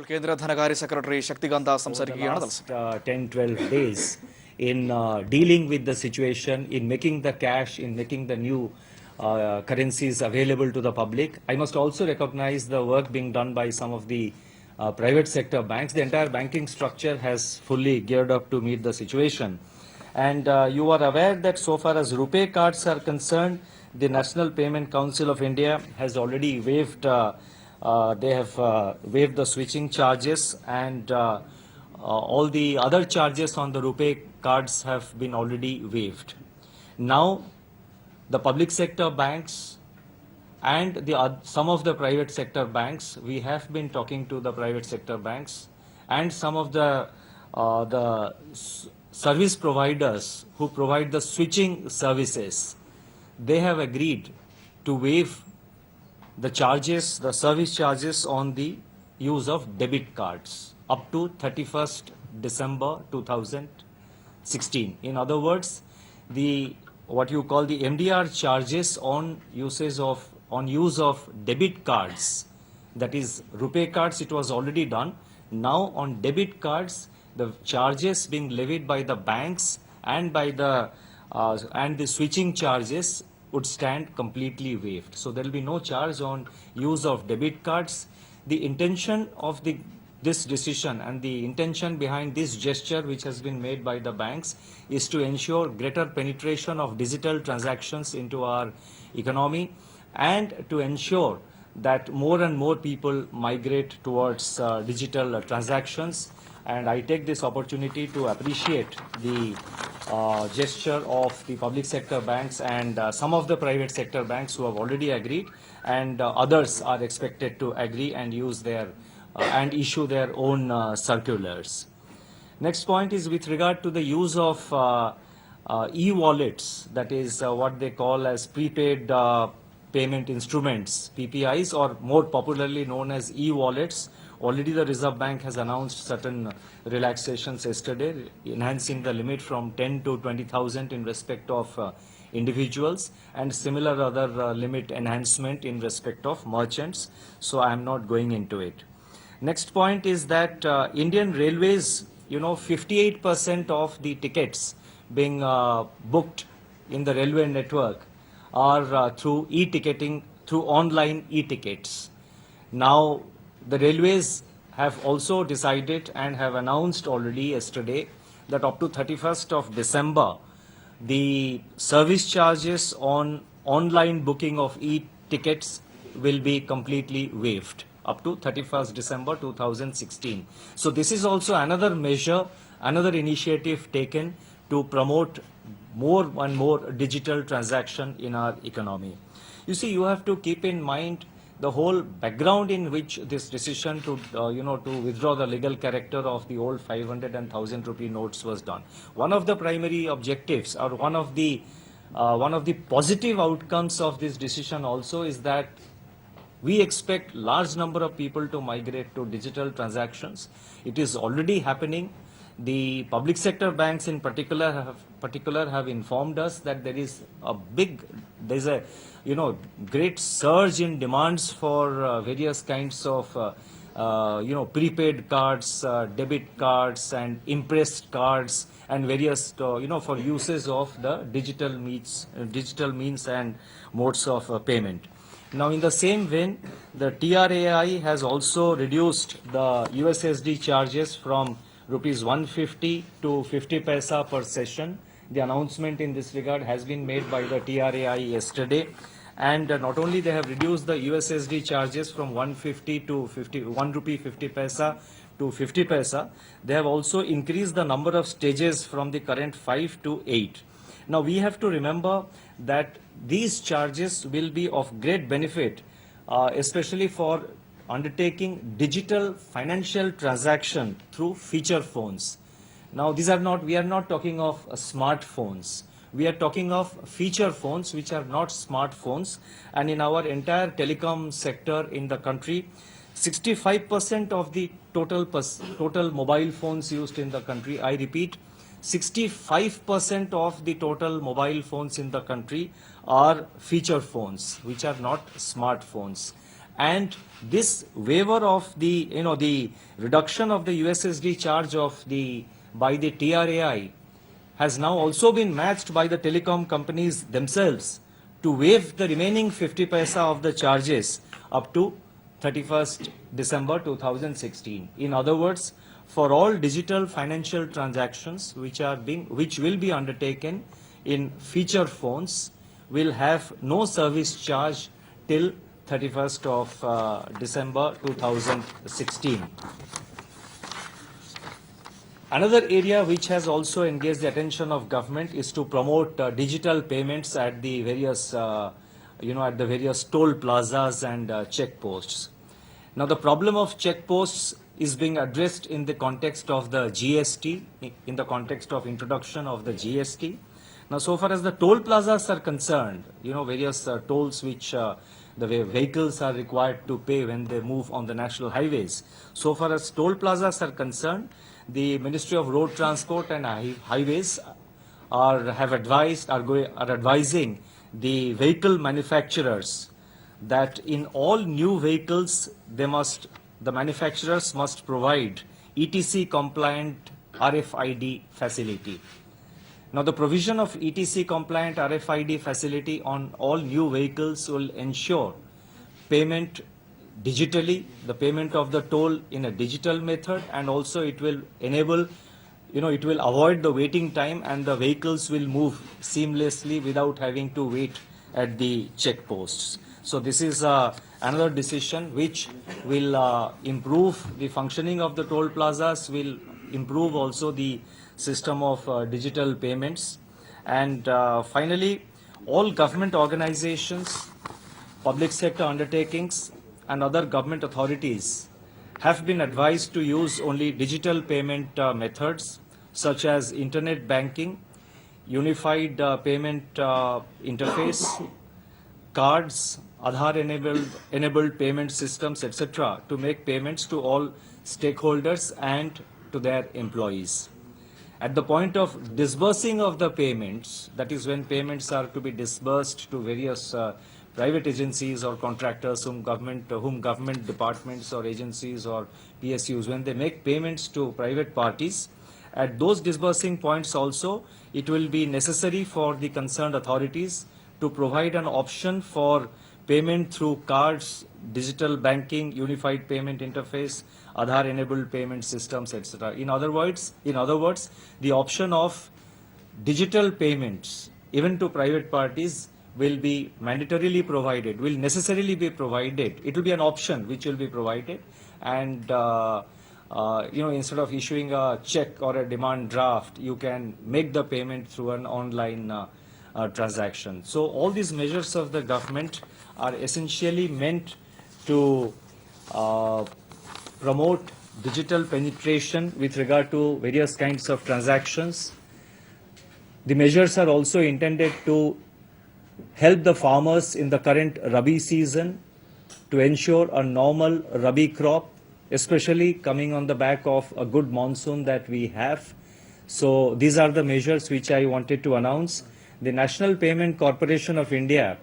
ഇപ്പോൾ കേന്ദ്ര ധനകാര്യ സെക്രട്ടറി ശക്തികാന്ത സംസാരിക്കുകയാണ്. 10-12 days in dealing with the situation, in making the cash, in making the new currencies available to the public. I must also recognize the work being done by some of the private sector banks. The entire banking structure has fully geared up to meet the situation. And you are aware that so far as RuPay cards are concerned, the National Payment Council of India has already waived they have waived the switching charges, and all the other charges on the RuPay cards have been already waived. Now, the public sector banks and some of the private sector banks, we have been talking to the private sector banks and some of the service providers who provide the switching services. They have agreed to waive the charges, the service charges on the use of debit cards up to 31st December 2016. In other words, the what you call the MDR charges on use of debit cards, that is RuPay cards, it was already done. Now on debit cards, the charges being levied by the banks and by the switching charges would stand completely waived. So there will be no charge on use of debit cards. The intention of this decision and the intention behind this gesture which has been made by the banks is to ensure greater penetration of digital transactions into our economy and to ensure that more and more people migrate towards digital transactions. And I take this opportunity to appreciate the gesture of the public sector banks and some of the private sector banks who have already agreed, and others are expected to agree and use their and issue their own circulars. Next point is with regard to the use of e-wallets, that is what they call as prepaid payment instruments, PPIs, or more popularly known as e-wallets. Already the Reserve Bank has announced certain relaxations yesterday, enhancing the limit from 10 to 20,000 in respect of individuals, and similar other limit enhancement in respect of merchants. So I am not going into it. Next point is that Indian Railways, 58% of the tickets being booked in the railway network are through e-ticketing, through online e-tickets. Now, the railways have also decided and have announced already yesterday that up to 31st of December, the service charges on online booking of e-tickets will be completely waived up to 31st December 2016. So this is also another measure, another initiative taken to promote more and more digital transaction in our economy. You see, you have to keep in mind the whole background in which this decision to withdraw the legal character of the old 500 and 1000 rupee notes was done. One of the primary objectives, or one of the positive outcomes of this decision also, is that we expect large number of people to migrate to digital transactions. It is already happening. The public sector banks in particular have informed us that there's a great surge in demands for various kinds of prepaid cards, debit cards, and impressed cards, and various for uses of the digital means and modes of payment. Now, in the same vein, the TRAI has also reduced the USSD charges from rupees 150 to 50 paisa per session. The announcement in this regard has been made by the TRAI yesterday. And not only they have reduced the USSD charges from 150 to 1 rupee 50 paisa to 50 paisa, they have also increased the number of stages from the current 5 to 8. Now we have to remember that these charges will be of great benefit, especially for undertaking digital financial transaction through feature phones. Now we are not talking of smartphones. We are talking of feature phones which are not smartphones. And in our entire telecom sector in the country, 65% of the total mobile phones used in the country, I repeat, 65% of the total mobile phones in the country are feature phones, which are not smartphones. And this waiver of the, the reduction of the USSD charge by the TRAI has now also been matched by the telecom companies themselves to waive the remaining 50 paisa of the charges up to 31st December 2016. In other words, for all digital financial transactions which will be undertaken in feature phones will have no service charge till 31st of December 2016. Another area which has also engaged the attention of government is to promote digital payments at the various, at the various toll plazas and checkposts. Now, the problem of checkposts is being addressed in the context of the GST, in the context of introduction of the GST. Now, so far as the toll plazas are concerned, various tolls which the vehicles are required to pay when they move on the national highways. So far as toll plazas are concerned, the Ministry of Road Transport and Highways are advising the vehicle manufacturers that in all new vehicles the manufacturers must provide ETC compliant RFID facility. Now, the provision of ETC compliant RFID facility on all new vehicles will ensure payment digitally, the payment of the toll in a digital method, and also it will enable, it will avoid the waiting time and the vehicles will move seamlessly without having to wait at the checkposts. So this is another decision which will improve the functioning of the toll plazas, will improve also the system of digital payments. And finally, all government organizations, public sector undertakings and other government authorities have been advised to use only digital payment methods such as internet banking, unified payment interface, cards, Aadhaar enabled payment systems, etc., to make payments to all stakeholders and to their employees. At the point of disbursing of the payments, that is when payments are to be disbursed to various private agencies or contractors whom government departments or agencies or PSUs, when they make payments to private parties, at those disbursing points also, it will be necessary for the concerned authorities to provide an option for payment through cards, digital banking, unified payment interface, Aadhaar enabled payment systems, etc. In other words, the option of digital payments even to private parties will be mandatorily provided, will necessarily be provided. It will be an option which will be provided, and instead of issuing a check or a demand draft, you can make the payment through an online transaction. So all these measures of the government are essentially meant to promote digital penetration with regard to various kinds of transactions. The measures are also intended to help the farmers in the current Rabi season to ensure a normal Rabi crop, especially coming on the back of a good monsoon that we have. So these are the measures which I wanted to announce. The National Payment Corporation of India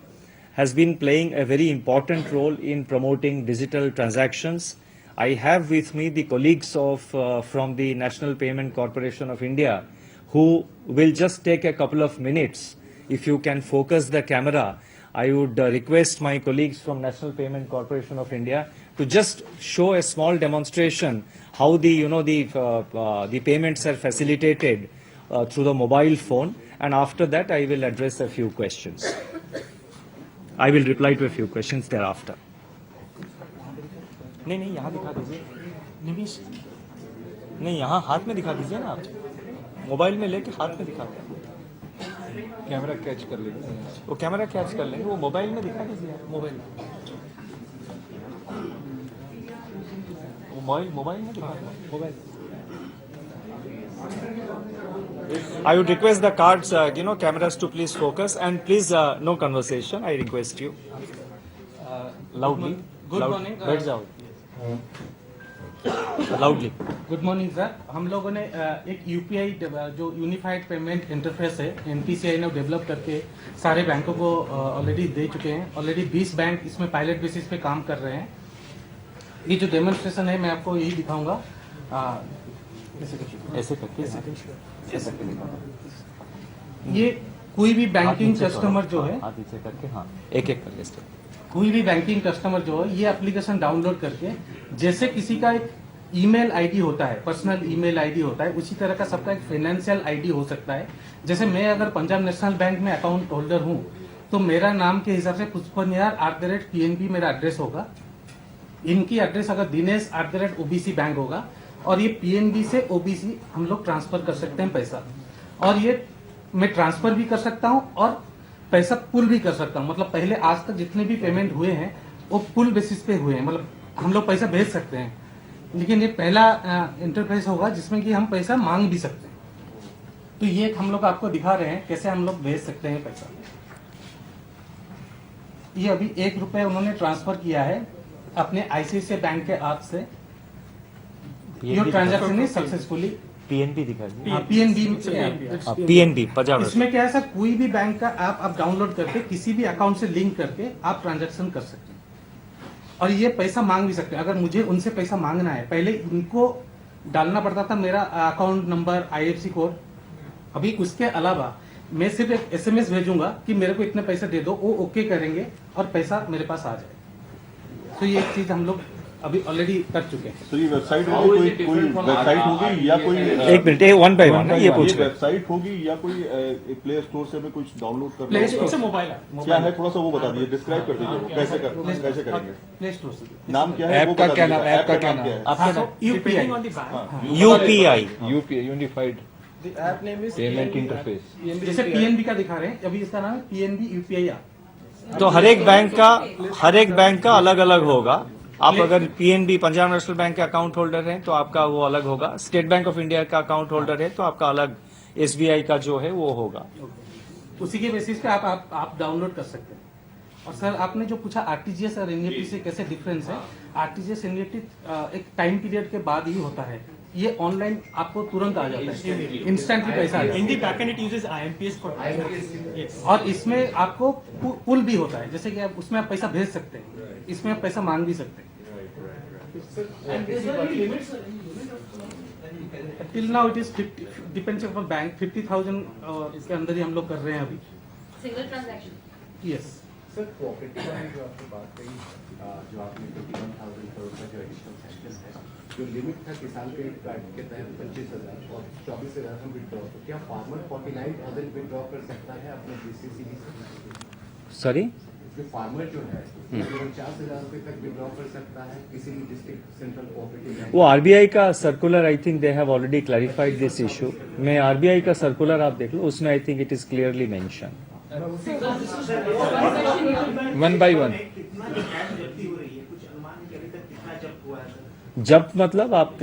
has been playing a very important role in promoting digital transactions. I have with me the colleagues from the National Payment Corporation of India who will just take a couple of minutes. If you can focus the camera, I would request my colleagues from National Payment Corporation of India to just show a small demonstration how the payments are facilitated through the mobile phone, and after that I will address a few questions. I will reply to a few questions thereafter. नहीं यहाँ दिखा दीजिए, नहीं यहाँ हाथ में दिखा दीजिए ना, आप मोबाइल में लेके हाथ में दिखा दें, कैमरा कैच कर लेंगे, वो कैमरा कैच कर लेंगे, वो मोबाइल में दिखा दीजिए, मोबाइल में दिखा दें, mobile. I would request the cards, cameras to please focus, and please no conversation. I request you loudly. Good morning. बैठ जाओ. लाउडली। Good morning sir. हम लोगों ने एक यूपीआई जो यूनिफाइड पेमेंट इंटरफेस है एनपीसीआई ने डेवलप करके सारे बैंकों को ऑलरेडी दे चुके हैं। ऑलरेडी 20 बैंक इसमें पायलट बेसिस पे काम कर रहे हैं। ये जो डेमोन्स्ट्रेशन है मैं आपको यही दिखाऊंगा। ऐसे करके ये कोई भी बैंकिंग कस्टमर जो है, हाथ नीचे करके, हाँ एक एक करके स्टेप। कोई भी बैंकिंग कस्टमर जो है ये एप्लीकेशन डाउनलोड करके, जैसे किसी का एक ईमेल आईडी होता है, पर्सनल ईमेल आईडी होता है, उसी तरह का सबका एक फाइनेंशियल आईडी हो सकता है। जैसे मैं अगर पंजाब नेशनल बैंक में अकाउंट होल्डर हूं तो मेरा नाम के हिसाब से pushpaniar@pnb मेरा एड्रेस होगा। इनकी एड्रेस अगर दिनेश @OBC बैंक होगा और ये पीएनबी से ओबीसी हम लोग ट्रांसफर कर सकते हैं पैसा। और ये मैं ट्रांसफर भी कर सकता हूं और पैसा पुल भी कर सकता हूं। मतलब पहले आज तक जितने भी पेमेंट हुए हैं वो पुल बेसिस पे हुए हैं, मतलब हम लोग पैसा भेज सकते हैं। लेकिन ये पहला इंटरफेस होगा जिसमें कि हम पैसा मांग भी सकते हैं। तो ये हम लोग आपको दिखा रहे हैं कैसे हम लोग भेज सकते हैं पैसा। ये अभी ₹1 उन्होंने ट्रांसफर किया है अपने आईसीआईसीआई बैंक के ऐप से। Your transaction is successfully PNB दिखा दीजिए। पीएनबी पंजाब। इसमें क्या है सर, कोई भी बैंक का ऐप आप डाउनलोड करके किसी भी अकाउंट से लिंक करके आप ट्रांजैक्शन कर सकते हैं और ये पैसा मांग भी सकते हैं। अगर मुझे उनसे पैसा मांगना है, पहले इनको डालना पड़ता था मेरा अकाउंट नंबर, आईएफसी कोड। अभी उसके अलावा मैं सिर्फ एक एसएमएस भेजूंगा कि मेरे को इतने पैसे दे दो, वो ओके करेंगे और पैसा मेरे पास आ जाए। तो ये एक चीज हम लोग अभी ऑलरेडी कर चुके हैं। तो ये वेबसाइट होगी, कोई वेबसाइट होगी या कोई एक मिनट, वन बाय वन ये पूछ रहे हैं। वेबसाइट होगी या कोई प्ले स्टोर से हमें कुछ डाउनलोड करना प्ले स्टोर होगा? से मोबाइल क्या है थोड़ा सा वो बता दीजिए, डिस्क्राइब कर दीजिए वो कैसे करेंगे। प्ले स्टोर से नाम क्या है? ऐप वो का बता क्या दीजिए। नाम? ऐप ऐप का का क्या नाम क्या है? आपका नाम? UPI UPI UPI unified payment interface. जैसे पीएनबी का दिखा रहे हैं, अभी इसका नाम है पीएनबी यूपीआई ऐप। तो हर एक बैंक का अलग अलग होगा। आप अगर पीएनबी पंजाब नेशनल बैंक के अकाउंट होल्डर हैं तो आपका वो अलग होगा। स्टेट बैंक ऑफ इंडिया का अकाउंट होल्डर है तो आपका अलग, एसबीआई का जो है वो होगा। उसी के बेसिस पे आप डाउनलोड कर सकते हैं। और सर आपने जो पूछा आरटीजीएस और एनईएफटी से कैसे डिफरेंस है, आरटीजीएस एनईएफटी एक टाइम पीरियड के बाद ही होता है। ये ऑनलाइन आपको तुरंत आ जाता है, इंस्टेंटली पैसा आ जाता है। In the backend, it uses IMPS for yes. और इसमें आपको पुल भी होता है, जैसे कि आप उसमें आप पैसा भेज सकते हैं, इसमें आप पैसा मांग भी सकते हैं। Till now it is depends upon bank 50,000 के अंदर ही हम लोग कर रहे हैं अभी। Single transaction. Yes sir, cooperative bank जो आपने बात कही, जो आपने 51,000 करोड़ का जो एडिशनल सैंक्शन है, जो लिमिट था किसान क्रेडिट कार्ड के तहत 25,000 और 24,000 में विड्रॉ, तो क्या फार्मर 49,000 विड्रॉ कर सकता है अपने बीसीसीबी से? सॉरी, जो फार्मर जो है वो 49,000 रुपए तक विड्रॉ कर सकता है किसी भी डिस्ट्रिक्ट सेंट्रल कोऑपरेटिव बैंक? वो आरबीआई का circular, I think they have already clarified this issue. मैं आरबीआई का सर्कुलर आप देख लो, उसमें I think it is clearly mention. One by one. जब्त मतलब आप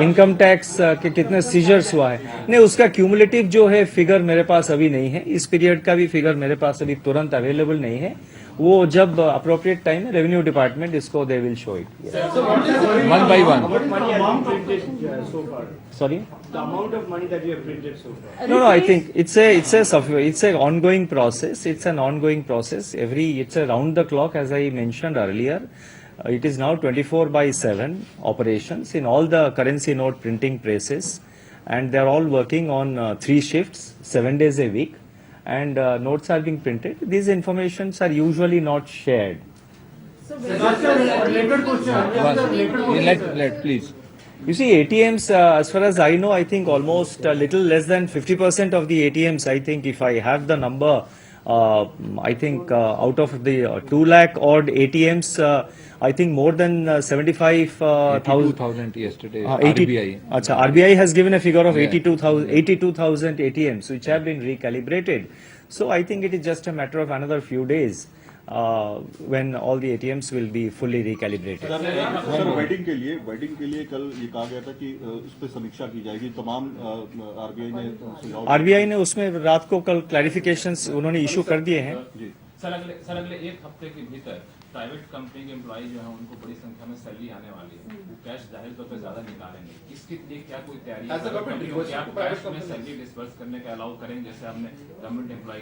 इनकम टैक्स के कितने सीजर्स हुआ है? नहीं, उसका क्यूमुलेटिव जो है फिगर मेरे पास अभी नहीं है। इस पीरियड का भी फिगर मेरे पास अभी तुरंत अवेलेबल नहीं है। वो जब अप्रोप्रिएट टाइम है रेवेन्यू डिपार्टमेंट इसको they will show it one by one. Sorry? The amount of money that you have printed so far. No, I think it's a ongoing process. It's an ongoing process. It's a round the clock, as I mentioned earlier. It is now 24/7 operations in all the currency note printing presses, and they are all working on 3 shifts, 7 days a week, and notes are being printed. These informations are usually not shared. Let please. You see, ATMs, as far as I know, I think almost a little less than 50% of the ATMs, I think if I have the number, I think out of the 2 lakh odd ATMs, I think more than 75,000. 82,000 yesterday. 80 RBI. Achha, RBI has given a figure of Yeah. 82,000 ATMs which have been recalibrated. So I think it is just a matter of another few days when all the ATMs will be fully recalibrated. Sir wedding के लिए कल ये कहा गया था कि इस पे समीक्षा की जाएगी। तमाम आरबीआई ने सुझाव आरबीआई ने उसमें रात को कल क्लैरिफिकेशंस उन्होंने इशू कर दिए हैं। जी सर अगले 1 हफ्ते के भीतर प्राइवेट कंपनी के एम्प्लॉय जो है उनको बड़ी संख्या में सैलरी आने वाली है, वो कैश जाहिर तौर पर ज्यादा निकालेंगे, इसके लिए क्या कोई तैयारी है? क्या कैश में सैलरी डिस्बर्स करने का अलाउ करेंगे जैसे आपने गवर्नमेंट एम्प्लॉय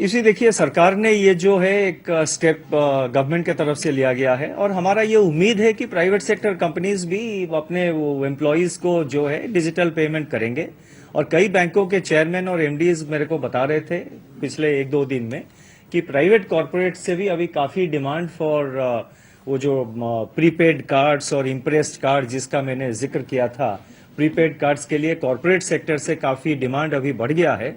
इसी देखिए, सरकार ने ये जो है एक स्टेप गवर्नमेंट की तरफ से लिया गया है और हमारा ये उम्मीद है कि प्राइवेट सेक्टर कंपनीज भी अपने वो एम्प्लॉयज को जो है डिजिटल पेमेंट करेंगे। और कई बैंकों के चेयरमैन और एमडीज मेरे को बता रहे थे पिछले 1-2 दिन में कि प्राइवेट कॉरपोरेट से भी अभी काफी डिमांड फॉर वो जो प्रीपेड कार्ड्स और इम्प्रेस्ड कार्ड जिसका मैंने जिक्र किया था, प्रीपेड कार्ड्स के लिए कॉरपोरेट सेक्टर से काफी डिमांड अभी बढ़ गया है।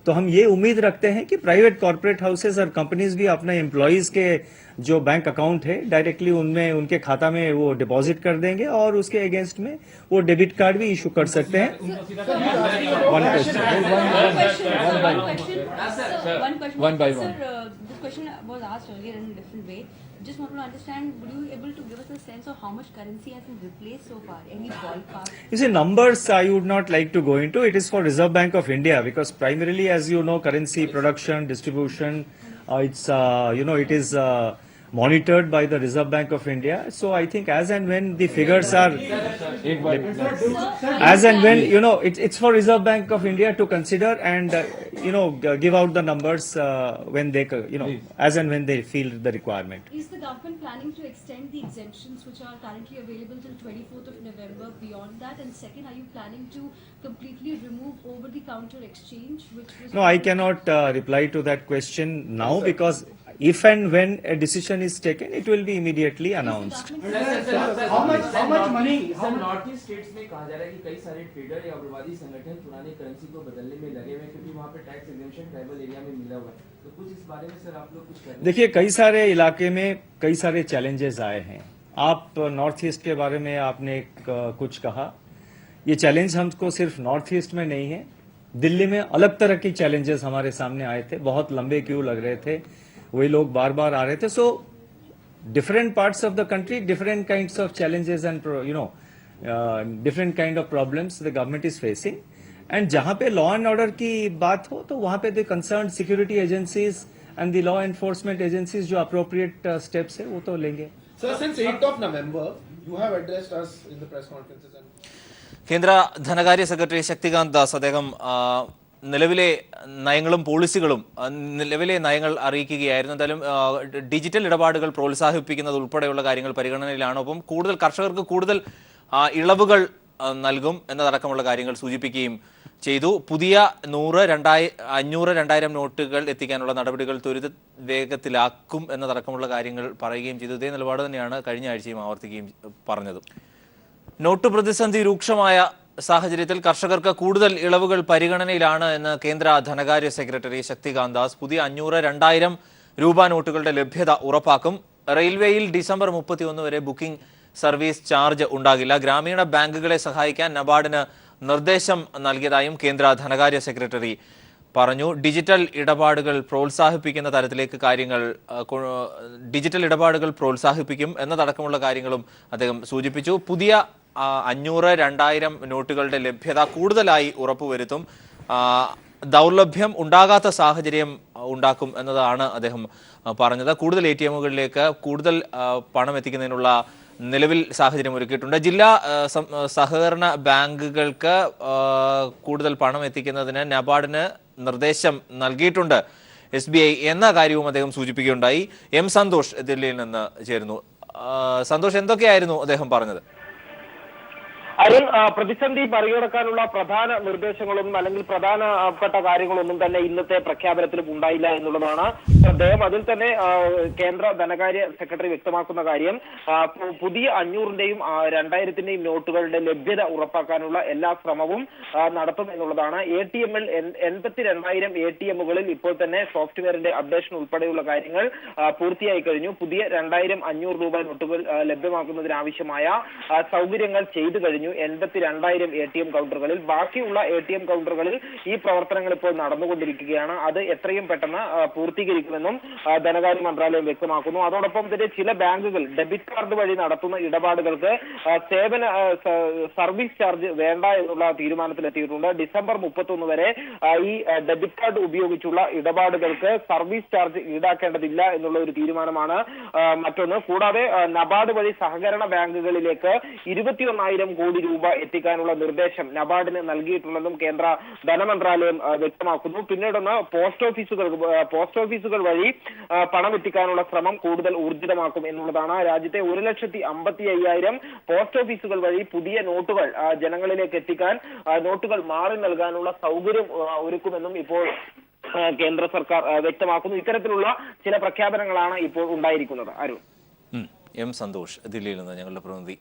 तो हम ये उम्मीद रखते हैं कि प्राइवेट कॉरपोरेट हाउसेस और कंपनीज भी अपने एम्प्लॉयज के जो बैंक अकाउंट है डायरेक्टली उनमें उनके खाता में वो डिपॉजिट कर देंगे और उसके अगेंस्ट में वो डेबिट कार्ड भी इशू कर सकते हैं। One by one. Sir, this question was asked earlier in a different way. Just want to understand, would you be able to give us a sense of how much currency has been replaced so far? Any ballpark? You see, numbers I would not like to go into. It is for Reserve Bank of India because primarily, as you know, currency production, distribution, it is monitored by the Reserve Bank of India. So I think as and when the figures are, as and when, it's for Reserve Bank of India to consider and, give out the numbers when they, as and when they feel the requirement. Is the government planning to extend the exemptions which are currently available till 24th of November beyond that? And second, are you planning to completely remove over-the-counter exchange, which was... No, I cannot reply to that question now because if and when a decision is taken, it will be immediately announced. How much money? Sir north east states में कहा जा रहा है कि कई सारे trader या उग्रवादी संगठन पुरानी करेंसी को बदलने में लगे हुए हैं क्योंकि वहाँ पे टैक्स एग्जेम्पशन ट्राइबल एरिया में मिला हुआ है। तो कुछ इस बारे में सर आप लोग कुछ करें? देखिए, कई सारे इलाके में कई सारे चैलेंजेस आए हैं। आप नॉर्थ ईस्ट के बारे में आपने कुछ कहा, ये चैलेंज हमको सिर्फ नॉर्थ ईस्ट में नहीं है, दिल्ली में अलग तरह की चैलेंजेस हमारे सामने आए थे, बहुत लंबे क्यू लग रहे थे, वही लोग बार बार आ रहे थे। सो different parts of the country, different kinds of challenges and different kind of problems the government is facing. And जहाँ पे law and order की बात हो तो वहाँ पे the concerned security agencies and the law enforcement agencies जो appropriate steps है वो तो लेंगे. Sir, since 8th of November, you have addressed us in the press conferences and കേന്ദ്ര ധനകാര്യ സെക്രട്ടറി ശക്തികാന്ത് ദാസ് അദ്ദേഹം നിലവിലെ നയങ്ങളും പോളിസികളും നിലവിലെ നയങ്ങൾ അറിയിക്കുകയായിരുന്നു. എന്തായാലും ഡിജിറ്റൽ ഇടപാടുകൾ പ്രോത്സാഹിപ്പിക്കുന്നത് ഉൾപ്പെടെയുള്ള കാര്യങ്ങൾ പരിഗണനയിലാണ്. ഒപ്പം കൂടുതൽ കർഷകർക്ക് കൂടുതൽ ഇളവുകൾ നൽകും എന്നതടക്കമുള്ള കാര്യങ്ങൾ സൂചിപ്പിക്കുകയും ചെയ്തു. പുതിയ 100, 500, 2000 നോട്ടുകൾ എത്തിക്കാനുള്ള നടപടികൾ ത്വരിത വേഗത്തിലാക്കും എന്നതടക്കമുള്ള കാര്യങ്ങൾ പറയുകയും ചെയ്തു. ഇതേ നിലപാട് തന്നെയാണ് കഴിഞ്ഞ ആഴ്ചയും ആവർത്തിക്കുകയും പറഞ്ഞത്. നോട്ട് പ്രതിസന്ധി രൂക്ഷമായ സാഹചര്യത്തിൽ കർഷകർക്ക് കൂടുതൽ ഇളവുകൾ പരിഗണനയിലാണ് എന്ന് കേന്ദ്ര ധനകാര്യ സെക്രട്ടറി ശക്തികാന്ത് ദാസ്. പുതിയ 500, 2000 രൂപ നോട്ടുകളുടെ ലഭ്യത ഉറപ്പാക്കും. റെയിൽവേയിൽ ഡിസംബർ 31 വരെ ബുക്കിംഗ് സർവീസ് ചാർജ് ഉണ്ടാകില്ല. ഗ്രാമീണ ബാങ്കുകളെ സഹായിക്കാൻ നബാർഡിന് നിർദ്ദേശം നൽകിയതായും കേന്ദ്ര ധനകാര്യ സെക്രട്ടറി പറഞ്ഞു. ഡിജിറ്റൽ ഇടപാടുകൾ പ്രോത്സാഹിപ്പിക്കുന്ന തരത്തിലേക്ക് കാര്യങ്ങൾ ഡിജിറ്റൽ ഇടപാടുകൾ പ്രോത്സാഹിപ്പിക്കും എന്നതടക്കമുള്ള കാര്യങ്ങളും അദ്ദേഹം സൂചിപ്പിച്ചു. പുതിയ 500, 2000 നോട്ടുകളുടെ ലഭ്യത കൂടുതലായി ഉറപ്പുവരുത്തും. ദൗർലഭ്യം ഉണ്ടാകാത്ത സാഹചര്യം ഉണ്ടാക്കും എന്നതാണ് അദ്ദേഹം പറഞ്ഞത്. കൂടുതൽ ATMകളിലേക്ക് കൂടുതൽ പണം എത്തിക്കുന്നതിനുള്ള നിലവിൽ സാഹചര്യം ഒരുക്കിയിട്ടുണ്ട്. ജില്ലാ സഹകരണ ബാങ്കുകൾക്ക് കൂടുതൽ പണം എത്തിക്കുന്നതിന് നബാർഡിന് നിർദ്ദേശം നൽകിയിട്ടുണ്ട് SBI എന്ന കാര്യവും അദ്ദേഹം സൂചിപ്പിക്കുകയുണ്ടായി. സന്തോഷ് ദില്ലിയിൽ നിന്ന് ചേരുന്നു. സന്തോഷ്, എന്തൊക്കെയായിരുന്നു അദ്ദേഹം പറഞ്ഞത്? അരുൺ, പ്രതിസന്ധി മറികടക്കാനുള്ള പ്രധാന നിർദ്ദേശങ്ങളൊന്നും അല്ലെങ്കിൽ പ്രധാനപ്പെട്ട കാര്യങ്ങളൊന്നും തന്നെ ഇന്നത്തെ പ്രഖ്യാപനത്തിലും ഉണ്ടായില്ല എന്നുള്ളതാണ് അദ്ദേഹം. അതിൽ തന്നെ കേന്ദ്ര ധനകാര്യ സെക്രട്ടറി വ്യക്തമാക്കുന്ന കാര്യം പുതിയ 500ന്റെയും 2000ന്റെയും നോട്ടുകളുടെ ലഭ്യത ഉറപ്പാക്കാനുള്ള എല്ലാ ശ്രമവും നടത്തും എന്നുള്ളതാണ്. ATMൽ 82,000 ATMകളിൽ ഇപ്പോൾ തന്നെ സോഫ്റ്റ്വെയറിന്റെ അപ്ഡേഷൻ ഉൾപ്പെടെയുള്ള കാര്യങ്ങൾ പൂർത്തിയായി കഴിഞ്ഞു. പുതിയ 2000, 500 രൂപ നോട്ടുകൾ ലഭ്യമാക്കുന്നതിനാവശ്യമായ സൗകര്യങ്ങൾ ചെയ്തു കഴിഞ്ഞു. കഴിഞ്ഞു 82,000 ATM കൗണ്ടറുകളിൽ. ബാക്കിയുള്ള ATM കൗണ്ടറുകളിൽ ഈ പ്രവർത്തനങ്ങൾ ഇപ്പോൾ നടന്നുകൊണ്ടിരിക്കുകയാണ്. അത് എത്രയും പെട്ടെന്ന് പൂർത്തീകരിക്കുമെന്നും ധനകാര്യ മന്ത്രാലയം വ്യക്തമാക്കുന്നു. അതോടൊപ്പം തന്നെ ചില ബാങ്കുകൾ ഡെബിറ്റ് കാർഡ് വഴി നടത്തുന്ന ഇടപാടുകൾക്ക് സേവന സർവീസ് ചാർജ് വേണ്ട എന്നുള്ള തീരുമാനത്തിലെത്തിയിട്ടുണ്ട്. ഡിസംബർ 31 വരെ ഈ ഡെബിറ്റ് കാർഡ് ഉപയോഗിച്ചുള്ള ഇടപാടുകൾക്ക് സർവീസ് ചാർജ് ഈടാക്കേണ്ടതില്ല എന്നുള്ള ഒരു തീരുമാനമാണ് മറ്റൊന്ന്. കൂടാതെ നബാർഡ് വഴി സഹകരണ ബാങ്കുകളിലേക്ക് 21,000 കോടി രൂപ എത്തിക്കാനുള്ള നിർദ്ദേശം നബാർഡിന് നൽകിയിട്ടുണ്ടെന്നും കേന്ദ്ര ധനമന്ത്രാലയം വ്യക്തമാക്കുന്നു. പിന്നീടൊന്ന് പോസ്റ്റ് ഓഫീസുകൾ വഴി പണം എത്തിക്കാനുള്ള ശ്രമം കൂടുതൽ ഊർജിതമാക്കും എന്നുള്ളതാണ്. രാജ്യത്തെ 1,55,000 പോസ്റ്റ് ഓഫീസുകൾ വഴി പുതിയ നോട്ടുകൾ ജനങ്ങളിലേക്ക് എത്തിക്കാൻ, നോട്ടുകൾ മാറി നൽകാനുള്ള സൗകര്യം ഒരുക്കുമെന്നും ഇപ്പോൾ കേന്ദ്ര സർക്കാർ വ്യക്തമാക്കുന്നു. ഇത്തരത്തിലുള്ള ചില പ്രഖ്യാപനങ്ങളാണ് ഇപ്പോൾ ഉണ്ടായിരിക്കുന്നത്. അരുൺ. എം സന്തോഷ് ദില്ലിയിൽ നിന്ന് ഞങ്ങളുടെ പ്രതിനിധി.